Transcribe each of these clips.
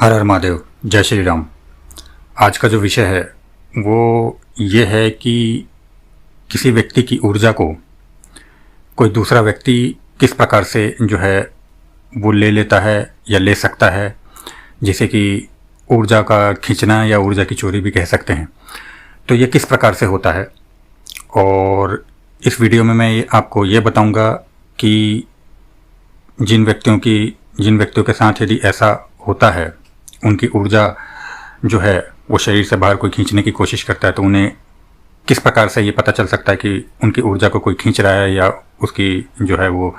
हर हर महादेव, जय श्री राम। आज का जो विषय है वो ये है कि किसी व्यक्ति की ऊर्जा को कोई दूसरा व्यक्ति किस प्रकार से जो है वो ले लेता है या ले सकता है, जिसे कि ऊर्जा का खींचना या ऊर्जा की चोरी भी कह सकते हैं। तो ये किस प्रकार से होता है, और इस वीडियो में मैं आपको ये बताऊंगा कि जिन व्यक्तियों के साथ यदि ऐसा होता है, उनकी ऊर्जा जो है वो शरीर से बाहर कोई खींचने की कोशिश करता है, तो उन्हें किस प्रकार से ये पता चल सकता है कि उनकी ऊर्जा को कोई खींच रहा है या उसकी जो है वो,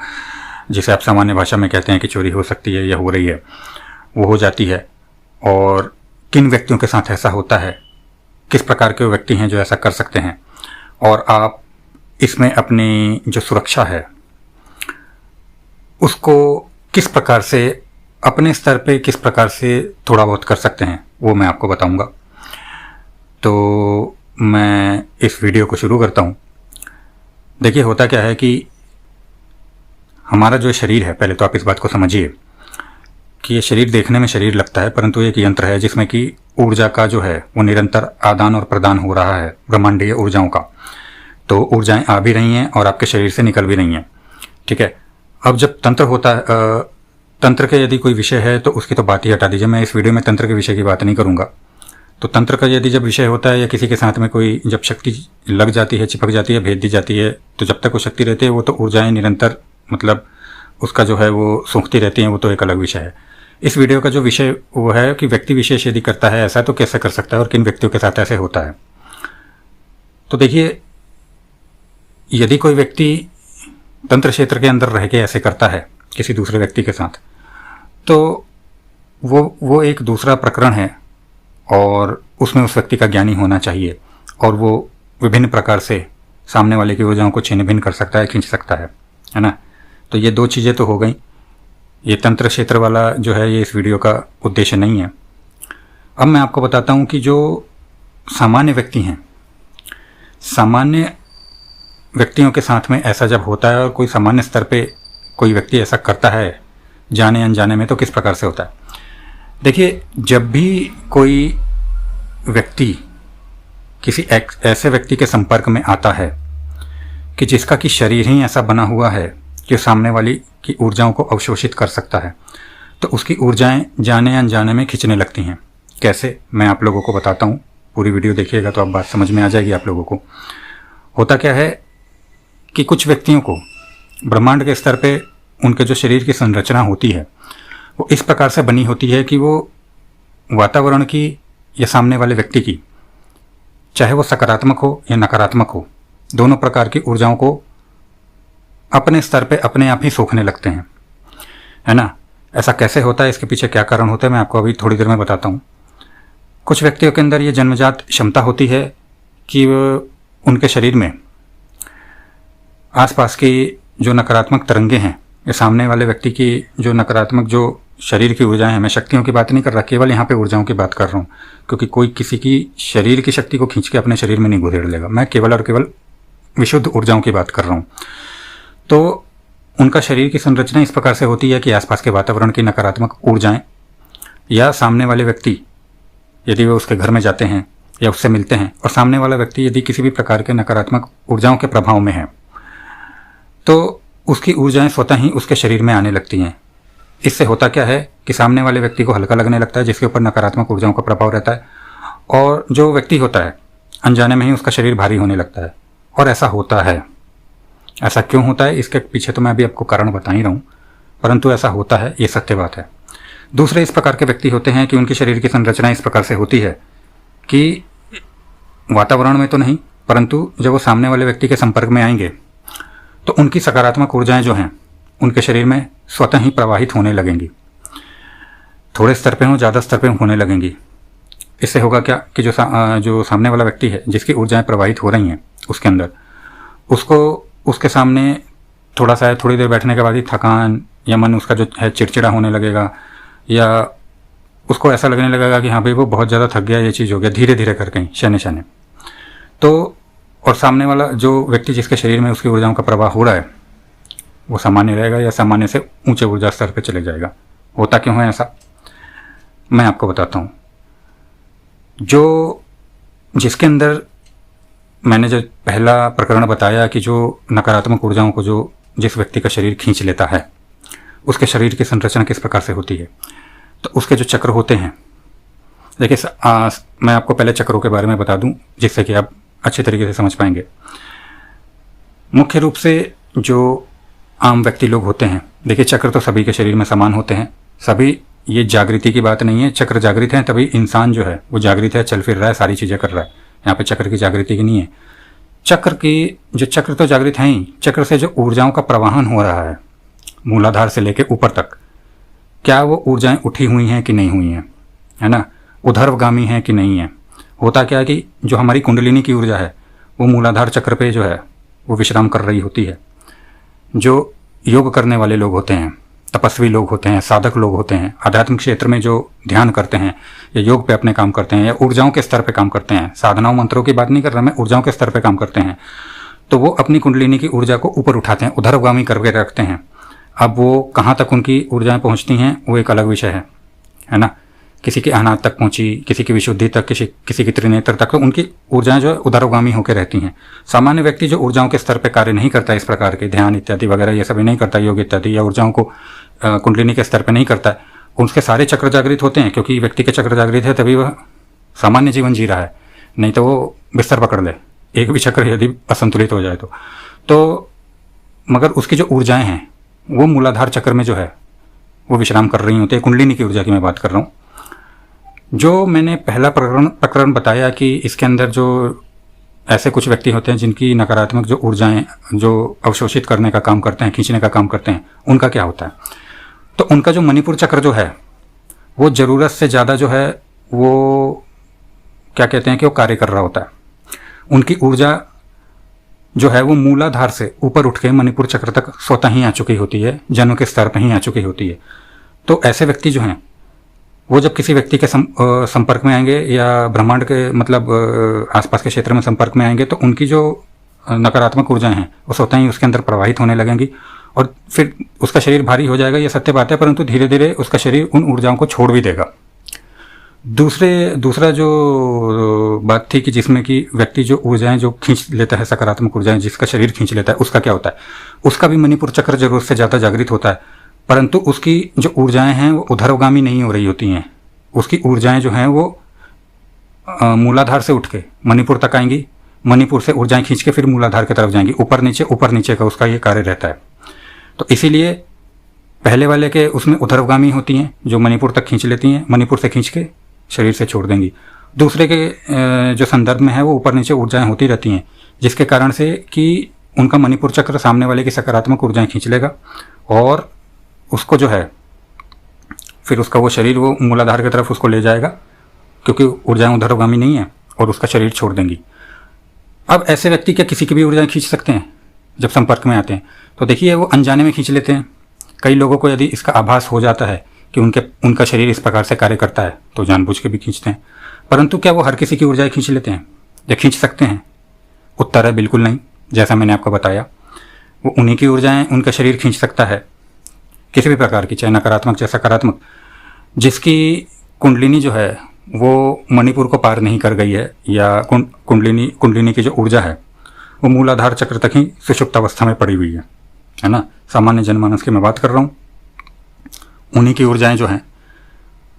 जिसे आप सामान्य भाषा में कहते हैं कि चोरी हो सकती है या हो रही है, वो हो जाती है। और किन व्यक्तियों के साथ ऐसा होता है, किस प्रकार के व्यक्ति हैं जो ऐसा कर सकते हैं, और आप इसमें अपनी जो सुरक्षा है उसको किस प्रकार से, अपने स्तर पे किस प्रकार से थोड़ा बहुत कर सकते हैं, वो मैं आपको बताऊंगा। तो मैं इस वीडियो को शुरू करता हूं। देखिए, होता क्या है कि हमारा जो शरीर है, पहले तो आप इस बात को समझिए कि ये शरीर देखने में शरीर लगता है, परंतु एक यंत्र है जिसमें कि ऊर्जा का जो है वो निरंतर आदान और प्रदान हो रहा है, ब्रह्मांडीय ऊर्जाओं का। तो ऊर्जाएं आ भी रही हैं और आपके शरीर से निकल भी रही हैं, ठीक है। अब जब तंत्र होता है, तंत्र के यदि कोई विषय है तो उसकी तो बात ही हटा दीजिए। मैं इस वीडियो में तंत्र के विषय की बात नहीं करूंगा। तो तंत्र का यदि जब विषय होता है या किसी के साथ में कोई जब शक्ति लग जाती है, चिपक जाती है, भेज दी जाती है, तो जब तक वो शक्ति रहती है वो तो ऊर्जाएं निरंतर, मतलब उसका जो है वो सूंघती रहती हैं, वो तो एक अलग विषय है। इस वीडियो का जो विषय वो है कि व्यक्ति विशेष यदि करता है ऐसा तो कैसे कर सकता है और किन व्यक्तियों के साथ ऐसे होता है। तो देखिए, यदि कोई व्यक्ति तंत्र क्षेत्र के अंदर रह के ऐसे करता है किसी दूसरे व्यक्ति के साथ, तो वो एक दूसरा प्रकरण है और उसमें उस व्यक्ति का ज्ञानी होना चाहिए, और वो विभिन्न प्रकार से सामने वाले की ऊर्जाओं को छिन्न भिन्न कर सकता है, खींच सकता है ना। तो ये दो चीज़ें तो हो गई। ये तंत्र क्षेत्र वाला जो है ये इस वीडियो का उद्देश्य नहीं है। अब मैं आपको बताता हूँ कि जो सामान्य व्यक्ति हैं, सामान्य व्यक्तियों के साथ में ऐसा जब होता है और कोई सामान्य स्तर पे कोई व्यक्ति ऐसा करता है जाने अनजाने में, तो किस प्रकार से होता है। देखिए, जब भी कोई व्यक्ति किसी ऐसे व्यक्ति के संपर्क में आता है कि जिसका कि शरीर ही ऐसा बना हुआ है कि सामने वाली की ऊर्जाओं को अवशोषित कर सकता है, तो उसकी ऊर्जाएं जाने अनजाने में खींचने लगती हैं। कैसे, मैं आप लोगों को बताता हूँ। पूरी वीडियो देखिएगा तो आप बात समझ में आ जाएगी आप लोगों को। होता क्या है कि कुछ व्यक्तियों को ब्रह्मांड के स्तर पे उनके जो शरीर की संरचना होती है वो इस प्रकार से बनी होती है कि वो वातावरण की या सामने वाले व्यक्ति की, चाहे वो सकारात्मक हो या नकारात्मक हो, दोनों प्रकार की ऊर्जाओं को अपने स्तर पे अपने आप ही सोखने लगते हैं, है ना। ऐसा कैसे होता है, इसके पीछे क्या कारण होता है, मैं आपको अभी थोड़ी देर में बताता हूँ। कुछ व्यक्तियों के अंदर ये जन्मजात क्षमता होती है कि उनके शरीर में आसपास की जो नकारात्मक तरंगे हैं, ये सामने वाले व्यक्ति की जो नकारात्मक जो शरीर की ऊर्जाएं हैं, मैं शक्तियों की बात नहीं कर रहा, केवल यहाँ पे ऊर्जाओं की बात कर रहा हूँ, क्योंकि कोई किसी की शरीर की शक्ति को खींच के अपने शरीर में नहीं घुसेड़ लेगा। मैं केवल और केवल विशुद्ध ऊर्जाओं की बात कर रहा हूँ। तो उनका शरीर की संरचना इस प्रकार से होती है कि आसपास के वातावरण की नकारात्मक ऊर्जाएं, या सामने वाले व्यक्ति यदि वे उसके घर में जाते हैं या उससे मिलते हैं और सामने वाला व्यक्ति यदि किसी भी प्रकार के नकारात्मक ऊर्जाओं के प्रभाव में है, तो उसकी ऊर्जाएं स्वतः ही उसके शरीर में आने लगती हैं। इससे होता क्या है कि सामने वाले व्यक्ति को हल्का लगने लगता है, जिसके ऊपर नकारात्मक ऊर्जाओं का प्रभाव रहता है, और जो व्यक्ति होता है अनजाने में ही उसका शरीर भारी होने लगता है। और ऐसा होता है। ऐसा क्यों होता है, इसके पीछे तो मैं अभी आपको कारण बता ही रहा हूँ, परंतु ऐसा होता है, ये सत्य बात है। दूसरे इस प्रकार के व्यक्ति होते हैं कि उनकी शरीर की संरचना इस प्रकार से होती है कि वातावरण में तो नहीं, परंतु जब वो सामने वाले व्यक्ति के संपर्क में आएंगे तो उनकी सकारात्मक ऊर्जाएं जो हैं उनके शरीर में स्वतः ही प्रवाहित होने लगेंगी। थोड़े स्तर पे हो, ज़्यादा स्तर पे होने लगेंगी। इससे होगा क्या कि जो सामने वाला व्यक्ति है, जिसकी ऊर्जाएं प्रवाहित हो रही हैं उसके अंदर, उसको उसके सामने थोड़ी देर बैठने के बाद ही थकान या मन उसका जो है चिड़चिड़ा होने लगेगा, या उसको ऐसा लगने लगेगा कि हाँ भाई वो बहुत ज़्यादा थक गया, ये चीज़ हो गया, धीरे धीरे करके शने शने। तो और सामने वाला जो व्यक्ति जिसके शरीर में उसकी ऊर्जाओं का प्रवाह हो रहा है वो सामान्य रहेगा या सामान्य से ऊंचे ऊर्जा स्तर पर चले जाएगा। होता क्यों है ऐसा? मैं आपको बताता हूँ। जिसके अंदर मैंने जो पहला प्रकरण बताया कि जो नकारात्मक ऊर्जाओं को जिस व्यक्ति का शरीर खींच लेता है, उसके शरीर की संरचना किस प्रकार से होती है। तो उसके जो चक्र होते हैं, देखिए मैं आपको पहले चक्रों के बारे में बता दूं जिससे कि आप अच्छे तरीके से समझ पाएंगे। मुख्य रूप से जो आम व्यक्ति लोग होते हैं, देखिए चक्र तो सभी के शरीर में समान होते हैं, सभी, ये जागृति की बात नहीं है। चक्र जागृत हैं तभी इंसान जो है वो जागृत है, चल फिर रहा है, सारी चीज़ें कर रहा है। यहाँ पे चक्र की जागृति की नहीं है। चक्र तो जागृत हैं ही, चक्र से जो ऊर्जाओं का प्रवाहन हो रहा है मूलाधार से लेके ऊपर तक, क्या वो ऊर्जाएं उठी हुई हैं कि नहीं हुई हैं, है ना, ऊर्ध्वगामी हैं कि नहीं है। होता क्या है कि जो हमारी कुंडलिनी की ऊर्जा है वो मूलाधार चक्र पे जो है वो विश्राम कर रही होती है। जो योग करने वाले लोग होते हैं, तपस्वी लोग होते हैं, साधक लोग होते हैं, आध्यात्मिक क्षेत्र में जो ध्यान करते हैं या योग पे अपने काम करते हैं या ऊर्जाओं के स्तर पे काम करते हैं, साधनाओं मंत्रों की बात नहीं कर रहा मैं, ऊर्जाओं के स्तर पे काम करते हैं, तो वो अपनी कुंडलिनी की ऊर्जा को ऊपर उठाते हैं, ऊर्ध्वगामी करके रखते हैं। अब वो कहाँ तक उनकी ऊर्जाएं पहुँचती हैं वो एक अलग विषय है ना। किसी की अनाहत तक पहुंची, किसी की विशुद्धि तक, किसी की त्रिनेत्र तक, तो उनकी ऊर्जाएं जो है उदारोगामी होकर रहती हैं। सामान्य व्यक्ति जो ऊर्जाओं के स्तर पर कार्य नहीं करता, इस प्रकार के ध्यान इत्यादि वगैरह ये सभी नहीं करता, योग इत्यादि या ऊर्जाओं को कुंडलिनी के स्तर पर नहीं करता, उसके सारे चक्र जागृत होते हैं, क्योंकि व्यक्ति के चक्र जागृत है तभी वह सामान्य जीवन जी रहा है, नहीं तो वो बिस्तर पकड़ ले एक भी चक्र यदि असंतुलित हो जाए तो मगर उसकी जो ऊर्जाएं हैं वो मूलाधार चक्र में जो है वो विश्राम कर रही होती है। कुंडलिनी की ऊर्जा की मैं बात कर रहा हूँ। जो मैंने पहला प्रकरण बताया कि इसके अंदर जो ऐसे कुछ व्यक्ति होते हैं जिनकी नकारात्मक जो ऊर्जाएं जो अवशोषित करने का काम करते हैं, खींचने का काम करते हैं, उनका क्या होता है। तो उनका जो मणिपुर चक्र जो है वो ज़रूरत से ज़्यादा जो है वो क्या कहते हैं कि वो कार्य कर रहा होता है। उनकी ऊर्जा जो है वो मूलाधार से ऊपर उठ के मणिपुर चक्र तक स्वतः ही आ चुकी होती है, जन्म के स्तर पर ही आ चुकी होती है। तो ऐसे व्यक्ति जो हैं वो जब किसी व्यक्ति के संपर्क में आएंगे या ब्रह्मांड के मतलब आसपास के क्षेत्र में संपर्क में आएंगे तो उनकी जो नकारात्मक ऊर्जाएं हैं वो स्वतः ही उसके अंदर प्रवाहित होने लगेंगी और फिर उसका शरीर भारी हो जाएगा, ये सत्य बात है, परंतु धीरे धीरे उसका शरीर उन ऊर्जाओं को छोड़ भी देगा। दूसरा जो बात थी कि जिसमें कि व्यक्ति जो ऊर्जाएं जो खींच लेता है, सकारात्मक ऊर्जाएं जिसका शरीर खींच लेता है, उसका क्या होता है। उसका भी मणिपुर चक्र जरूरत से ज़्यादा जागृत होता है, परंतु उसकी जो ऊर्जाएं हैं वो ऊर्ध्वगामी नहीं हो रही होती हैं। उसकी ऊर्जाएं जो हैं वो मूलाधार से उठ के मणिपुर तक आएंगी, मणिपुर से ऊर्जाएं खींच के फिर मूलाधार की तरफ जाएंगी, ऊपर नीचे का उसका ये कार्य रहता है। तो इसीलिए पहले वाले के उसमें ऊर्ध्वगामी होती हैं जो मणिपुर तक खींच लेती हैं, मणिपुर से खींच के शरीर से छोड़ देंगी। दूसरे के जो संदर्भ में है वो ऊपर नीचे ऊर्जाएं होती रहती हैं, जिसके कारण से कि उनका मणिपुर चक्र सामने वाले की सकारात्मक ऊर्जाएं खींच लेगा और उसको जो है फिर उसका वो शरीर वो मूलाधार की तरफ उसको ले जाएगा, क्योंकि ऊर्जाएं ऊर्ध्वगामी नहीं है और उसका शरीर छोड़ देंगी। अब ऐसे व्यक्ति क्या किसी की भी ऊर्जाएं खींच सकते हैं जब संपर्क में आते हैं? तो देखिए वो अनजाने में खींच लेते हैं। कई लोगों को यदि इसका आभास हो जाता है कि उनका शरीर इस प्रकार से कार्य करता है तो जानबूझ के भी खींचते हैं, परंतु क्या वो हर किसी की ऊर्जाएं खींच लेते हैं या खींच सकते हैं? उत्तर है बिल्कुल नहीं। जैसा मैंने आपको बताया वो उन्हीं की ऊर्जाएं उनका शरीर खींच सकता है, किसी भी प्रकार की, चाहे नकारात्मक चाहे सकारात्मक। जिसकी कुंडलिनी जो है वो मणिपुर को पार नहीं कर गई है या कुंडलिनी की जो ऊर्जा है वो मूलाधार चक्र तक ही सुषुप्त अवस्था में पड़ी हुई है ना। सामान्य जनमानस की मैं बात कर रहा हूँ। उन्हीं की ऊर्जाएं जो हैं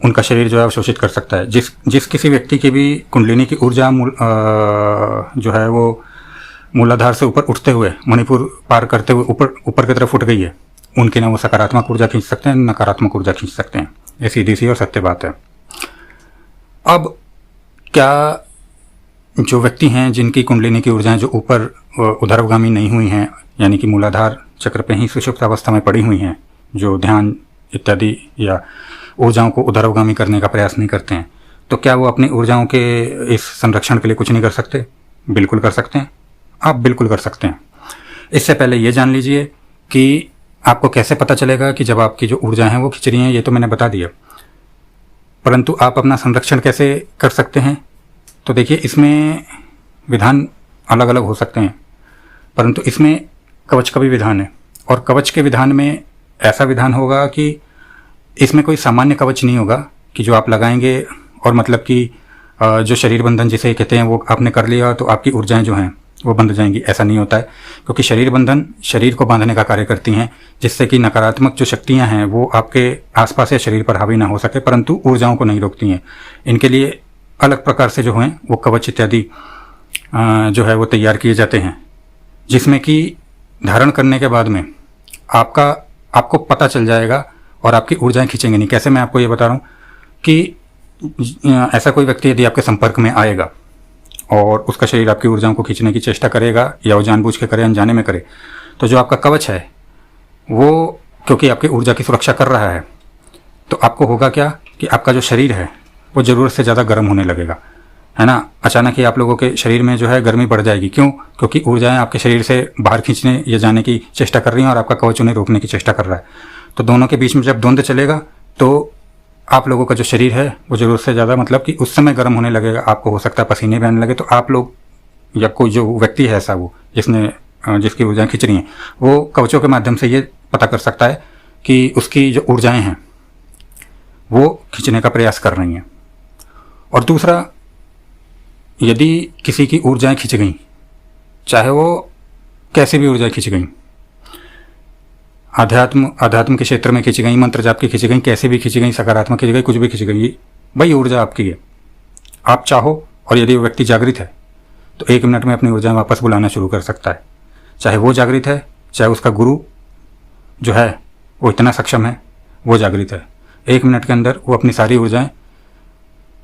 उनका शरीर जो है अवशोषित कर सकता है। जिस किसी व्यक्ति की भी कुंडलिनी की ऊर्जा जो है वो मूलाधार से ऊपर उठते हुए मणिपुर पार करते हुए ऊपर की तरफ उठ गई है, उनकी ना वो सकारात्मक ऊर्जा खींच सकते हैं, नकारात्मक ऊर्जा खींच सकते हैं। ये सीधी सी और सत्य बात है। अब क्या जो व्यक्ति हैं जिनकी कुंडलिनी की ऊर्जाएं जो ऊपर ऊर्ध्वगामी नहीं हुई हैं, यानी कि मूलाधार चक्र पे ही सुषुप्त अवस्था में पड़ी हुई हैं, जो ध्यान इत्यादि या ऊर्जाओं को ऊर्ध्वगामी करने का प्रयास नहीं करते हैं, तो क्या वो अपनी ऊर्जाओं के इस संरक्षण के लिए कुछ नहीं कर सकते? बिल्कुल कर सकते हैं, आप बिल्कुल कर सकते हैं। इससे पहले ये जान लीजिए कि आपको कैसे पता चलेगा कि जब आपकी जो ऊर्जा हैं वो खिंच रही हैं, ये तो मैंने बता दिया, परंतु आप अपना संरक्षण कैसे कर सकते हैं? तो देखिए इसमें विधान अलग अलग हो सकते हैं, परंतु इसमें कवच का भी विधान है और कवच के विधान में ऐसा विधान होगा कि इसमें कोई सामान्य कवच नहीं होगा कि जो आप लगाएंगे और मतलब कि जो शरीर बंधन जिसे कहते हैं वो आपने कर लिया तो आपकी ऊर्जाएं जो हैं वो बंध जाएंगी। ऐसा नहीं होता है, क्योंकि शरीर बंधन शरीर को बांधने का कार्य करती हैं, जिससे कि नकारात्मक जो शक्तियां हैं वो आपके आसपास या शरीर पर हावी ना हो सके, परंतु ऊर्जाओं को नहीं रोकती हैं। इनके लिए अलग प्रकार से जो हैं वो कवच इत्यादि जो है वो तैयार किए जाते हैं, जिसमें कि धारण करने के बाद में आपको पता चल जाएगा और आपकी ऊर्जाएं खींचेंगे नहीं। कैसे, मैं आपको ये बता रहा हूँ कि ऐसा कोई व्यक्ति यदि आपके संपर्क में आएगा और उसका शरीर आपकी ऊर्जाओं को खींचने की चेष्टा करेगा, या वो जानबूझ के करे अनजाने में करे, तो जो आपका कवच है वो क्योंकि आपकी ऊर्जा की सुरक्षा कर रहा है, तो आपको होगा क्या कि आपका जो शरीर है वो ज़रूरत से ज़्यादा गर्म होने लगेगा, है ना। अचानक ही आप लोगों के शरीर में जो है गर्मी बढ़ जाएगी। क्यों? क्योंकि ऊर्जाएं आपके शरीर से बाहर खींचने या जाने की चेष्टा कर रही हैं और आपका कवच उन्हें रोकने की चेष्टा कर रहा है। तो दोनों के बीच में जब द्वंद्व चलेगा तो आप लोगों का जो शरीर है वो ज़रूरत से ज़्यादा मतलब कि उस समय गर्म होने लगेगा। आपको हो सकता है पसीने बहने लगे, तो आप लोग या कोई जो व्यक्ति है ऐसा वो जिसकी ऊर्जाएं खींच रही हैं, वो कवचों के माध्यम से ये पता कर सकता है कि उसकी जो ऊर्जाएं हैं वो खींचने का प्रयास कर रही हैं। और दूसरा, यदि किसी की ऊर्जाएं खिंच गई, चाहे वो कैसी भी ऊर्जाएं खिंच गई, अध्यात्म के क्षेत्र में खिंच गई, मंत्र जाप की खिंच गई, कैसे भी खिंच गई, सकारात्मक खिंच गई, कुछ भी खिंच गई, भाई ऊर्जा आपकी है। आप चाहो और यदि वो व्यक्ति जागृत है तो 1 मिनट में अपनी ऊर्जाएं वापस बुलाना शुरू कर सकता है। चाहे वो जागृत है, चाहे उसका गुरु जो है वो इतना सक्षम है, वो जागृत है, 1 मिनट के अंदर वो अपनी सारी ऊर्जाएं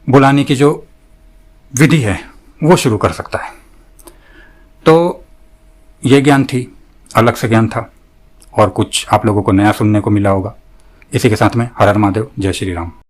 बुलाने की जो विधि है वो शुरू कर सकता है। तो ये ज्ञान थी, अलग से ज्ञान था, और कुछ आप लोगों को नया सुनने को मिला होगा। इसी के साथ में हर हर महादेव, जय श्री राम।